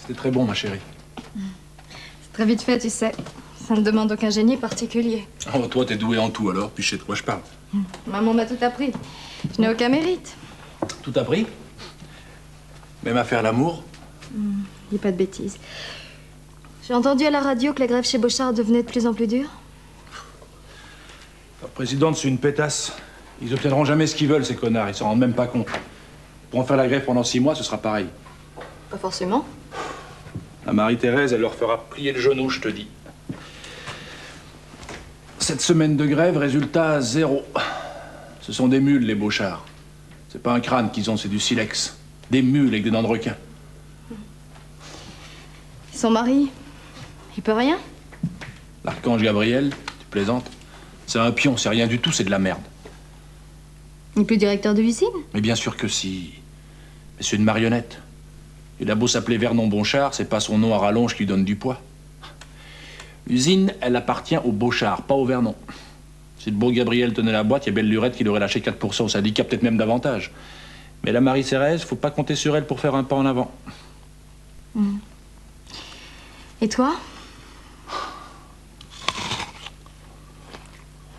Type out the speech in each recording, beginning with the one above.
C'était très bon, ma chérie. C'est très vite fait, tu sais. Ça ne demande aucun génie particulier. Oh, toi, t'es doué en tout, alors, puis je sais de quoi je parle. Maman m'a tout appris. Je n'ai aucun mérite. Tout appris? Même à faire l'amour? Dis pas de bêtises. J'ai entendu à la radio que la grève chez Beauchard devenait de plus en plus dure. La présidente, c'est une pétasse. Ils obtiendront jamais ce qu'ils veulent, ces connards. Ils s'en rendent même pas compte. Pour en faire la grève pendant 6 mois, ce sera pareil. Pas forcément. La Marie-Thérèse, elle leur fera plier le genou, je te dis. 7 semaines de grève, résultat 0. Ce sont des mules, les Beauchards. C'est pas un crâne qu'ils ont, c'est du silex. Des mules avec des dents de requin. Son mari, il peut rien. L'archange Gabriel, tu plaisantes? C'est un pion, c'est rien du tout, c'est de la merde. Il n'est plus directeur de l'usine. Mais bien sûr que si. Mais c'est une marionnette. Il a beau s'appeler Vernon Bonchard, c'est pas son nom à rallonge qui lui donne du poids. L'usine, elle appartient au Beauchard, pas au Vernon. Si le beau Gabriel tenait la boîte, il y a belle lurette qu'il aurait lâché 4% au syndicat, peut-être même davantage. Mais la Marie-Thérèse, faut pas compter sur elle pour faire un pas en avant. Et toi?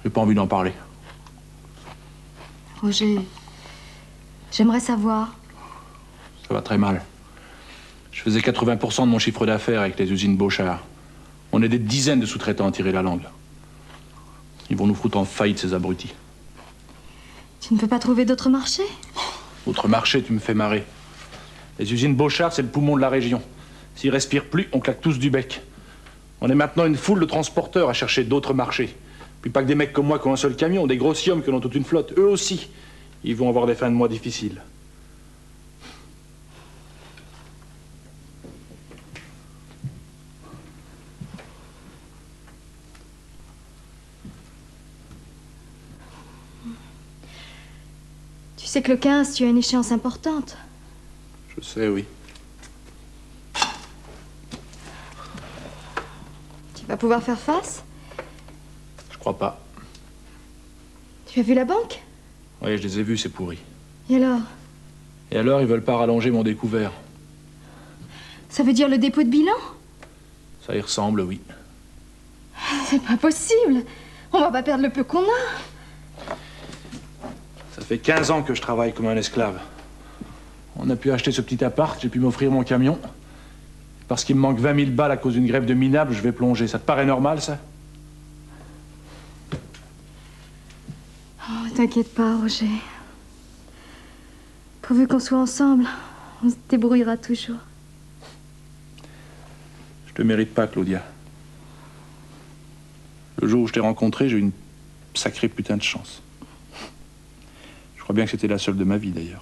J'ai pas envie d'en parler. Roger, j'aimerais savoir. Ça va très mal. Je faisais 80% de mon chiffre d'affaires avec les usines Beauchard. On est des dizaines de sous-traitants à tirer la langue. Ils vont nous foutre en faillite, ces abrutis. Tu ne peux pas trouver d'autres marchés? Autre marché, tu me fais marrer. Les usines Beauchard, c'est le poumon de la région. S'ils respirent plus, on claque tous du bec. On est maintenant une foule de transporteurs à chercher d'autres marchés. Puis pas que des mecs comme moi qui ont un seul camion, des grossiums qui en ont toute une flotte. Eux aussi, ils vont avoir des fins de mois difficiles. Tu sais que le 15, tu as une échéance importante. Je sais, oui. Tu vas pouvoir faire face? Je crois pas. Tu as vu la banque? Oui, je les ai vus, c'est pourri. Et alors? Et alors, ils veulent pas rallonger mon découvert. Ça veut dire le dépôt de bilan? Ça y ressemble, oui. C'est pas possible. On va pas perdre le peu qu'on a. Ça fait 15 ans que je travaille comme un esclave. On a pu acheter ce petit appart, j'ai pu m'offrir mon camion. Parce qu'il me manque 20 000 balles à cause d'une grève de minables, je vais plonger. Ça te paraît normal, ça? Oh, t'inquiète pas, Roger. Pourvu qu'on soit ensemble, on se débrouillera toujours. Je te mérite pas, Claudia. Le jour où je t'ai rencontré, j'ai eu une sacrée putain de chance. Je crois bien que c'était la seule de ma vie, d'ailleurs.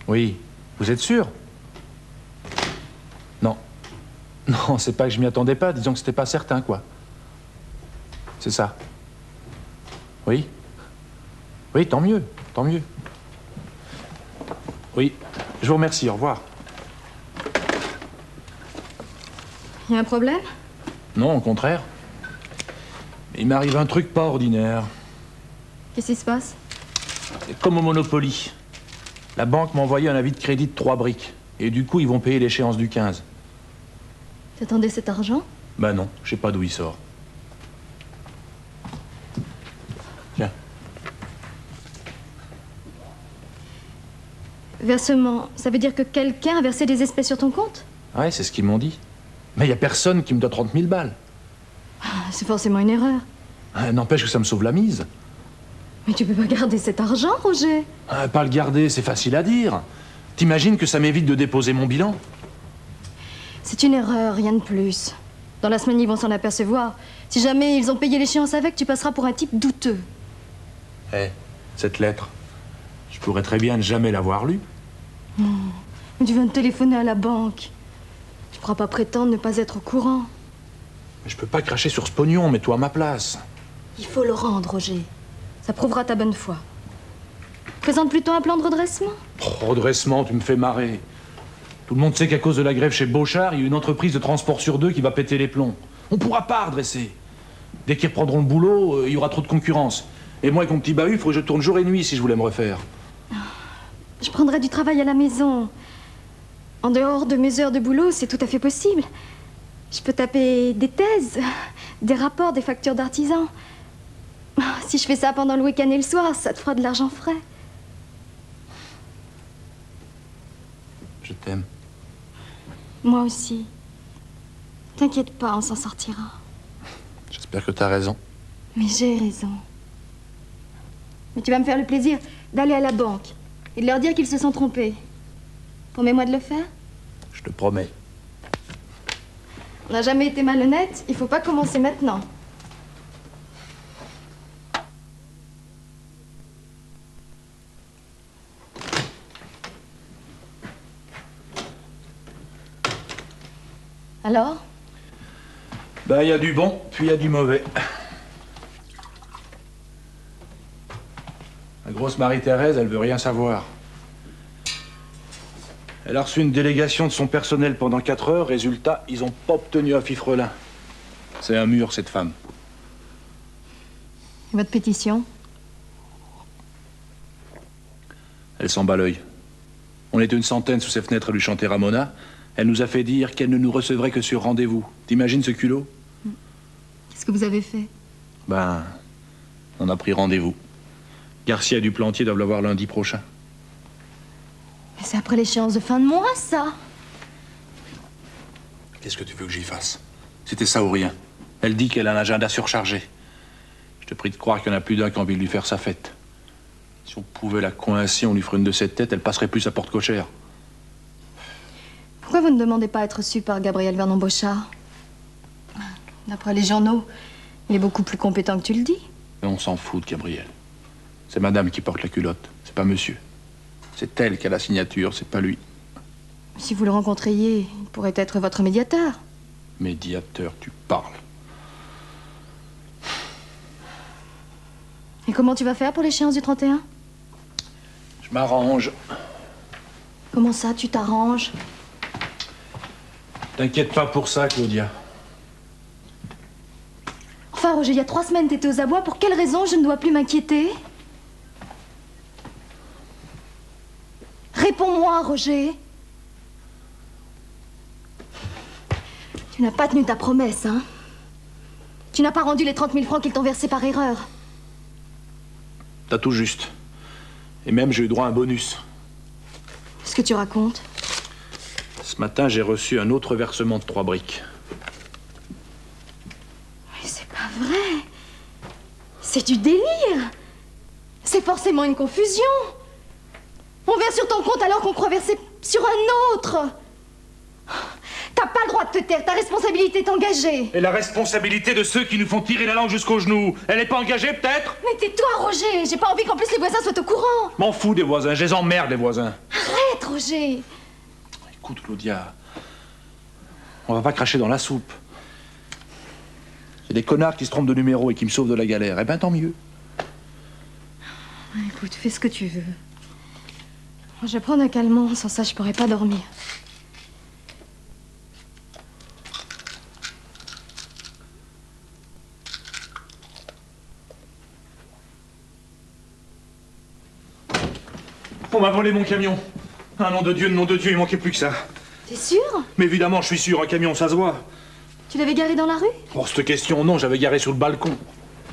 Oui, vous êtes sûr? Non. Non, c'est pas que je m'y attendais pas, disons que c'était pas certain, quoi. C'est ça. Oui? Oui, tant mieux, tant mieux. Oui, je vous remercie, au revoir. Y a un problème? Non, au contraire. Il m'arrive un truc pas ordinaire. Qu'est-ce qui se passe? C'est comme au Monopoly. La banque m'a envoyé un avis de crédit de 3 briques. Et du coup, ils vont payer l'échéance du 15. T'attendais cet argent? Ben non, je sais pas d'où il sort. Tiens. Versement, ça veut dire que quelqu'un a versé des espèces sur ton compte? Ouais, c'est ce qu'ils m'ont dit. Mais il y a personne qui me doit 30 000 balles. C'est forcément une erreur. N'empêche que ça me sauve la mise. Mais tu peux pas garder cet argent, Roger. Pas le garder, c'est facile à dire. T'imagines que ça m'évite de déposer mon bilan? C'est une erreur, rien de plus. Dans la semaine, ils vont s'en apercevoir. Si jamais ils ont payé l'échéance avec, tu passeras pour un type douteux. Cette lettre, je pourrais très bien ne jamais l'avoir lue. Mais tu viens de téléphoner à la banque. Tu pourras pas prétendre ne pas être au courant. Mais je peux pas cracher sur ce pognon, mets-toi à ma place. Il faut le rendre, Roger. Ça prouvera ta bonne foi. Présente plutôt un plan de redressement. Redressement, tu me fais marrer. Tout le monde sait qu'à cause de la grève chez Beauchard, il y a une entreprise de transport sur 2 qui va péter les plombs. On pourra pas redresser. Dès qu'ils reprendront le boulot, il y aura trop de concurrence. Et moi, avec mon petit bahut, il faut que je tourne jour et nuit si je voulais me refaire. Je prendrai du travail à la maison. En dehors de mes heures de boulot, c'est tout à fait possible. Je peux taper des thèses, des rapports, des factures d'artisans. Si je fais ça pendant le week-end et le soir, ça te fera de l'argent frais. Je t'aime. Moi aussi. T'inquiète pas, on s'en sortira. J'espère que t'as raison. Mais j'ai raison. Mais tu vas me faire le plaisir d'aller à la banque et de leur dire qu'ils se sont trompés. Promets-moi de le faire? Je te promets. On n'a jamais été malhonnête, il faut pas commencer maintenant. Alors? Ben, il y a du bon, puis il y a du mauvais. La grosse Marie-Thérèse, elle veut rien savoir. Elle a reçu une délégation de son personnel pendant 4 heures. Résultat, ils ont pas obtenu un fifrelin. C'est un mur, cette femme. Et votre pétition? Elle s'en bat l'œil. On était une centaine sous ses fenêtres à lui chanter Ramona. Elle nous a fait dire qu'elle ne nous recevrait que sur rendez-vous. T'imagines ce culot? Qu'est-ce que vous avez fait? Ben, on a pris rendez-vous. Garcia et Duplantier doivent l'avoir lundi prochain. Mais c'est après l'échéance de fin de mois, ça. Qu'est-ce que tu veux que j'y fasse? C'était ça ou rien. Elle dit qu'elle a un agenda surchargé. Je te prie de croire qu'il y en a plus d'un qui a envie de lui faire sa fête. Si on pouvait la coincer, on lui ferait une de ses têtes, elle passerait plus sa porte cochère. Pourquoi vous ne demandez pas à être su par Gabriel Vernon-Bochart? D'après les journaux, il est beaucoup plus compétent que tu le dis. Mais on s'en fout de Gabriel. C'est madame qui porte la culotte, c'est pas monsieur. C'est elle qui a la signature, c'est pas lui. Si vous le rencontriez, il pourrait être votre médiateur. Médiateur, tu parles. Et comment tu vas faire pour l'échéance du 31? Je m'arrange. Comment ça, tu t'arranges? T'inquiète pas pour ça, Claudia. Enfin, Roger, il y a 3 semaines, t'étais aux abois. Pour quelle raison je ne dois plus m'inquiéter? Réponds-moi, Roger. Tu n'as pas tenu ta promesse, hein? Tu n'as pas rendu les 30 000 francs qu'ils t'ont versés par erreur. T'as tout juste. Et même, j'ai eu droit à un bonus. Qu'est-ce que tu racontes? Ce matin, j'ai reçu un autre versement de 3 briques. Mais c'est pas vrai. C'est du délire. C'est forcément une confusion. On verse sur ton compte alors qu'on croit verser sur un autre. T'as pas le droit de te taire, ta responsabilité est engagée. Et la responsabilité de ceux qui nous font tirer la langue jusqu'au genou, elle est pas engagée, peut-être? Mais tais-toi, Roger. J'ai pas envie qu'en plus les voisins soient au courant. M'en fous des voisins, je les emmerde, les voisins. Arrête, Roger. Écoute, Claudia, on va pas cracher dans la soupe. Il y a des connards qui se trompent de numéro et qui me sauvent de la galère. Eh ben, tant mieux. Écoute, fais ce que tu veux. Je vais prendre un calmant, sans ça je pourrais pas dormir. On m'a volé mon camion. Un nom de Dieu, il manquait plus que ça. T'es sûr? Mais évidemment, je suis sûr, un camion, ça se voit. Tu l'avais garé dans la rue? Pour cette question, non, j'avais garé sur le balcon.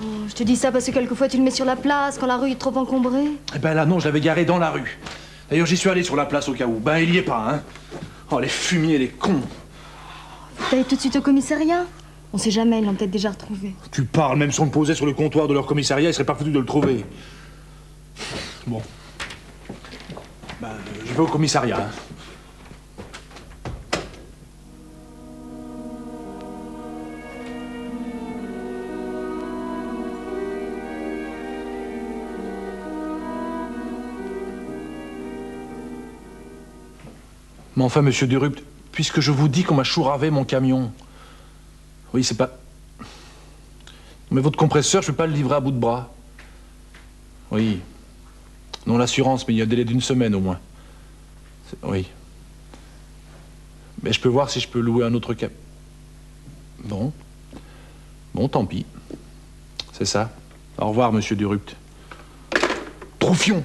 Oh, je te dis ça parce que quelquefois tu le mets sur la place quand la rue est trop encombrée. Eh ben là, non, je l'avais garé dans la rue. D'ailleurs, j'y suis allé sur la place au cas où. Ben, il y est pas, hein. Oh, les fumiers, les cons. T'allais tout de suite au commissariat? On sait jamais, ils l'ont peut-être déjà retrouvé. Tu parles, même si on le posait sur le comptoir de leur commissariat, ils seraient pas foutus de le trouver. Bon. Ben, je vais au commissariat, hein. Mais enfin, monsieur Durupt, puisque je vous dis qu'on m'a chouravé mon camion... Oui, c'est pas... Mais votre compresseur, je peux pas le livrer à bout de bras. Oui. Non, l'assurance, mais il y a un délai d'1 semaine au moins. Oui. Mais je peux voir si je peux louer un autre camion. Bon. Bon, tant pis. C'est ça. Au revoir, monsieur Durupt. Troufion!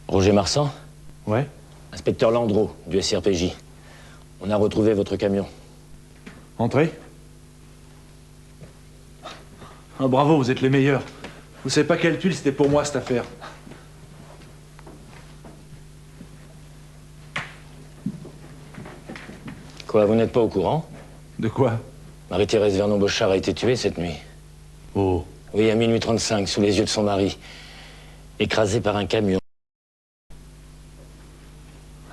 Roger Marsan, Ouais? inspecteur Landreau, du SRPJ. On a retrouvé votre camion. Entrez. Ah, bravo, vous êtes les meilleurs. Vous savez pas quelle tuile c'était pour moi, cette affaire. Quoi, vous n'êtes pas au courant? De quoi? Marie-Thérèse Vernon-Bochard a été tuée cette nuit. Oh. Oui, à minuit 35, sous les yeux de son mari. Écrasée par un camion.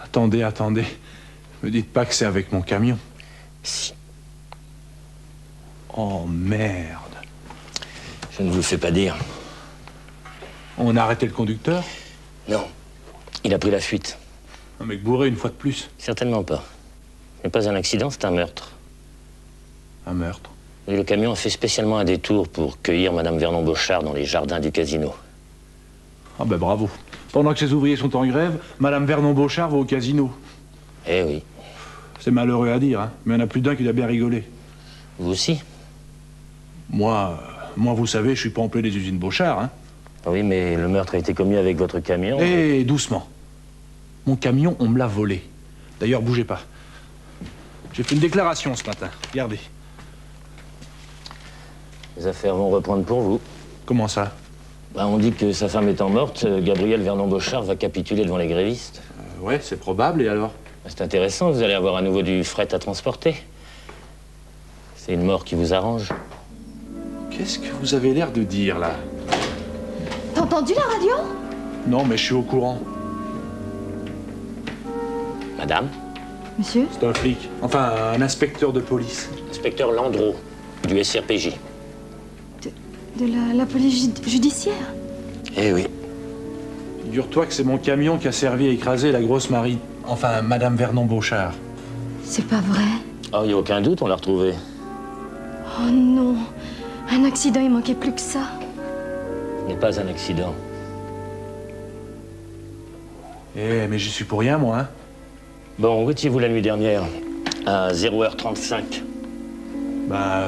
Attendez, attendez. Me dites pas que c'est avec mon camion. Si. Oh, merde. Je ne vous le fais pas dire. On a arrêté le conducteur? Non. Il a pris la fuite. Un mec bourré une fois de plus. Certainement pas. Ce n'est pas un accident, c'est un meurtre. Un meurtre. Et le camion a fait spécialement un détour pour cueillir Madame Vernon-Bochard dans les jardins du casino. Ah ben bravo. Pendant que ses ouvriers sont en grève, Madame Vernon-Bochard va au casino. Eh oui. C'est malheureux à dire, hein, mais il y en a plus d'un qui doit bien rigoler. Vous aussi? Moi, vous savez, je suis pas en plein des usines Bochard, hein. Oui, mais le meurtre a été commis avec votre camion. Eh, doucement. Mon camion, on me l'a volé. D'ailleurs, bougez pas. J'ai fait une déclaration ce matin. Regardez. Les affaires vont reprendre pour vous. Comment ça? Bah, on dit que sa femme étant morte, Gabriel Vernon-Bochard va capituler devant les grévistes. Ouais, c'est probable, et alors? Bah, c'est intéressant, vous allez avoir à nouveau du fret à transporter. C'est une mort qui vous arrange. Qu'est-ce que vous avez l'air de dire, là? T'as entendu la radio? Non, mais je suis au courant. Madame, Monsieur? C'est un flic. Enfin, un inspecteur de police. inspecteur Landreau, du SRPJ. De la police judiciaire? Eh oui. Figure-toi que c'est mon camion qui a servi à écraser la grosse Marie. Enfin, Madame Vernon-Bochard. C'est pas vrai. Oh, il n'y a aucun doute, on l'a retrouvé. Oh non. Un accident, il manquait plus que ça. Ce n'est pas un accident. Eh, mais j'y suis pour rien, moi, hein. Bon, où étiez-vous la nuit dernière? À 0h35. Bah,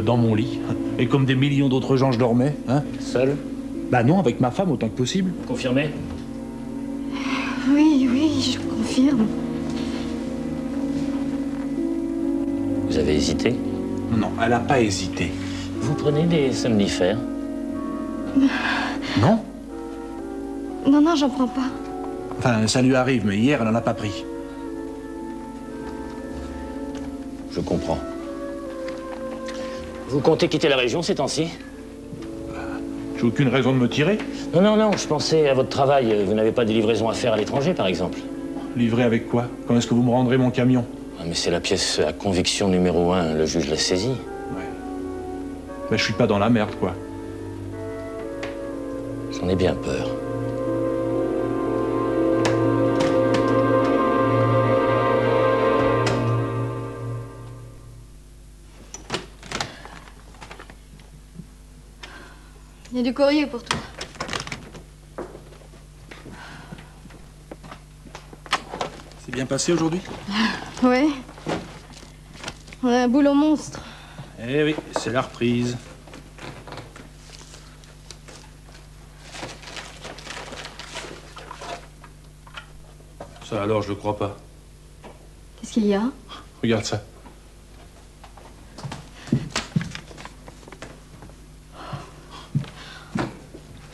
dans mon lit. Et comme des millions d'autres gens, je dormais, hein. Seul? Bah non, avec ma femme autant que possible. Confirmé? Oui, oui, je confirme. Vous avez hésité? Non, elle a pas hésité. Vous prenez des somnifères? Non? Non, non, j'en prends pas. Enfin, ça lui arrive, mais hier, elle en a pas pris. Je comprends. Vous comptez quitter la région ces temps-ci? J'ai aucune raison de me tirer. Non, non, non, je pensais à votre travail. Vous n'avez pas des livraisons à faire à l'étranger, par exemple? Livré avec quoi? Quand est-ce que vous me rendrez mon camion? Ah, mais c'est la pièce à conviction numéro 1. Le juge l'a saisie. Ouais. Bah, je suis pas dans la merde, quoi. J'en ai bien peur. Il y a du courrier pour toi. C'est bien passé aujourd'hui? Ouais. On a un boulot monstre. Eh oui, c'est la reprise. Ça alors, je le crois pas. Qu'est-ce qu'il y a? Regarde ça.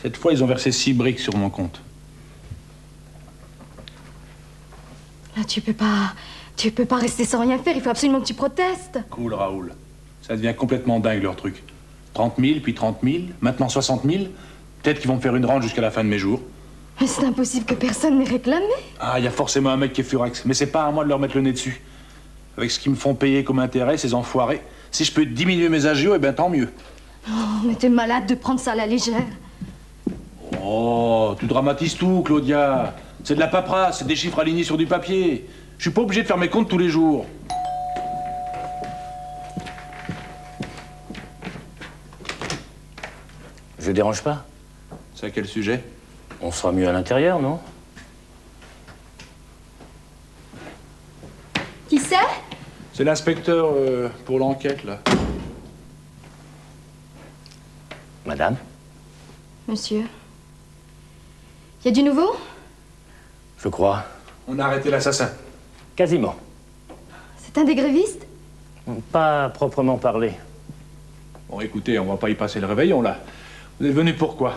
Cette fois, ils ont versé 6 briques sur mon compte. Là, tu peux pas rester sans rien faire. Il faut absolument que tu protestes. Cool, Raoul. Ça devient complètement dingue, leur truc. 30 000, puis 30 000, maintenant 60 000. Peut-être qu'ils vont me faire une rente jusqu'à la fin de mes jours. Mais c'est impossible que personne n'ait réclamé. Ah, il y a forcément un mec qui est furax. Mais c'est pas à moi de leur mettre le nez dessus. Avec ce qu'ils me font payer comme intérêt, ces enfoirés. Si je peux diminuer mes agios, eh ben tant mieux. Oh, mais t'es malade de prendre ça à la légère. Oh, tu dramatises tout, Claudia. C'est de la paperasse, c'est des chiffres alignés sur du papier. Je suis pas obligé de faire mes comptes tous les jours. Je dérange pas? C'est à quel sujet? On sera mieux à l'intérieur, non? Qui c'est? C'est l'inspecteur pour l'enquête, là. Madame? Monsieur. Y a du nouveau? Je crois. On a arrêté l'assassin. Quasiment. C'est un des grévistes? Pas proprement parlé. Bon, écoutez, on va pas y passer le réveillon, là. Vous êtes venu pourquoi?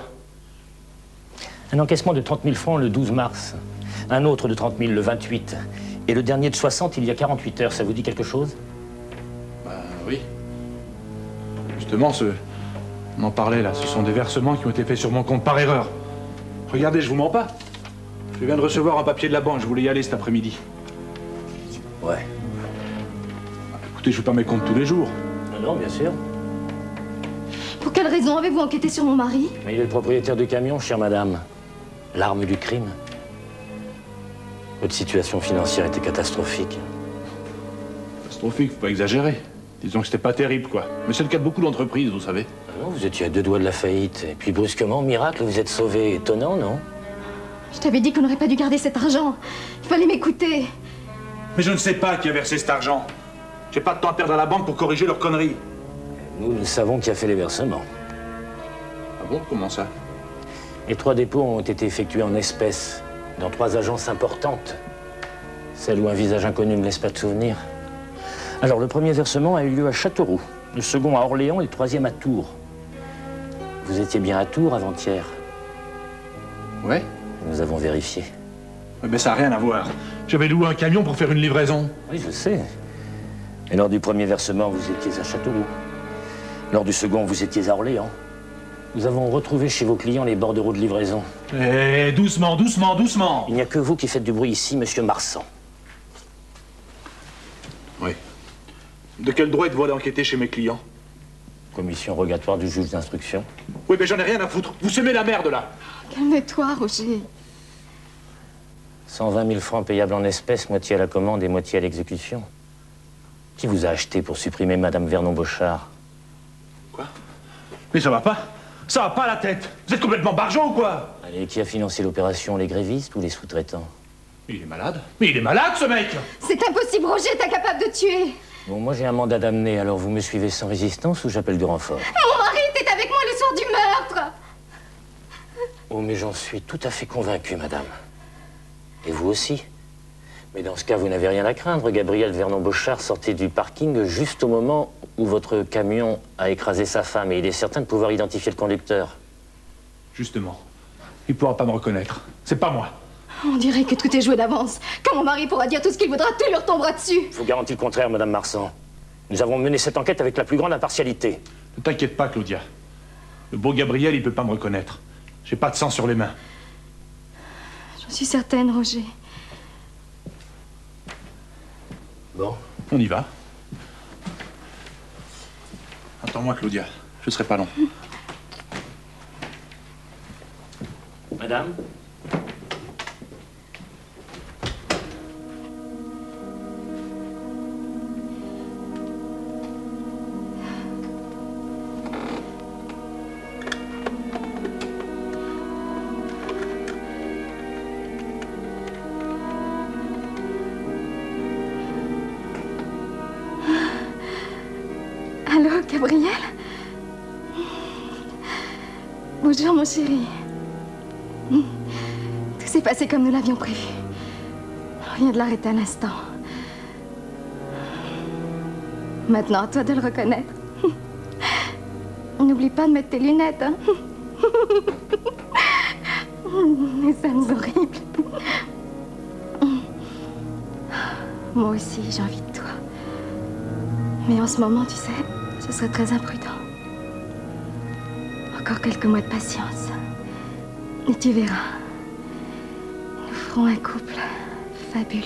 Un encaissement de 30 000 francs le 12 mars. Un autre de 30 000 le 28. Et le dernier de 60 il y a 48 heures. Ça vous dit quelque chose? Oui. Justement, on en parlait, là. Ce sont des versements qui ont été faits sur mon compte par erreur. Regardez, je vous mens pas. Je viens de recevoir un papier de la banque. Je voulais y aller cet après-midi. Ouais. Écoutez, je fais pas mes comptes tous les jours. Non, bien sûr. Pour quelle raison avez-vous enquêté sur mon mari? Mais il est le propriétaire du camion, chère madame. L'arme du crime. Votre situation financière était catastrophique. Catastrophique, faut pas exagérer. Disons que c'était pas terrible, quoi. Mais c'est le cas de beaucoup d'entreprises, vous savez. Ah non, vous étiez à 2 doigts de la faillite. Et puis brusquement, miracle, vous êtes sauvé. Étonnant, non? Je t'avais dit qu'on n'aurait pas dû garder cet argent. Il fallait m'écouter. Mais je ne sais pas qui a versé cet argent. J'ai pas de temps à perdre à la banque pour corriger leurs conneries. Nous savons qui a fait les versements. Ah bon? Comment ça? Les 3 dépôts ont été effectués en espèces, dans 3 agences importantes. Celle où un visage inconnu ne laisse pas de souvenir. Alors, le premier versement a eu lieu à Châteauroux, le second à Orléans et le 3e à Tours. Vous étiez bien à Tours avant-hier. Ouais? Nous avons vérifié. Mais ça n'a rien à voir. J'avais loué un camion pour faire une livraison. Oui, je sais. Et lors du premier versement, vous étiez à Châteauroux. Lors du second, vous étiez à Orléans. Nous avons retrouvé chez vos clients les bordereaux de livraison. Eh, doucement, doucement, doucement. Il n'y a que vous qui faites du bruit ici, monsieur Marsan. Oui. De quel droit êtes-vous allé enquêter chez mes clients? Commission rogatoire du juge d'instruction. Oui, mais j'en ai rien à foutre. Vous semez la merde, là. Calme-toi, Roger. 120 000 francs payables en espèces, moitié à la commande et moitié à l'exécution. Qui vous a acheté pour supprimer Madame Vernon-Bochard? Quoi? Mais ça va pas. Ça va pas la tête. Vous êtes complètement barjot ou quoi? Allez, qui a financé l'opération? Les grévistes ou les sous-traitants? Il est malade. Mais il est malade, ce mec. C'est impossible, Roger, t'es incapable de tuer. Bon, moi j'ai un mandat d'amener, alors vous me suivez sans résistance ou j'appelle du renfort? Mon mari était avec moi le soir du meurtre. Oh, mais j'en suis tout à fait convaincu, madame. Et vous aussi. Mais dans ce cas, vous n'avez rien à craindre. Gabriel Vernon-Bochard sortait du parking juste au moment où votre camion a écrasé sa femme. Et il est certain de pouvoir identifier le conducteur. Justement. Il pourra pas me reconnaître. C'est pas moi. On dirait que tout est joué d'avance. Quand mon mari pourra dire tout ce qu'il voudra, tout lui retombera dessus. Je vous garantis le contraire, madame Marsan. Nous avons mené cette enquête avec la plus grande impartialité. Ne t'inquiète pas, Claudia. Le beau Gabriel, il peut pas me reconnaître. J'ai pas de sang sur les mains. J'en suis certaine, Roger. Bon. On y va. Attends-moi, Claudia. Je serai pas long. Madame? Allô, Gabriel? Bonjour, mon chéri. Tout s'est passé comme nous l'avions prévu. Rien de l'arrêter à l'instant. Maintenant, à toi de le reconnaître. N'oublie pas de mettre tes lunettes, hein? Les scènes horribles. Moi aussi, j'ai envie de toi. Mais en ce moment, tu sais, ce serait très imprudent. Encore quelques mois de patience. Et tu verras. Nous ferons un couple fabuleux.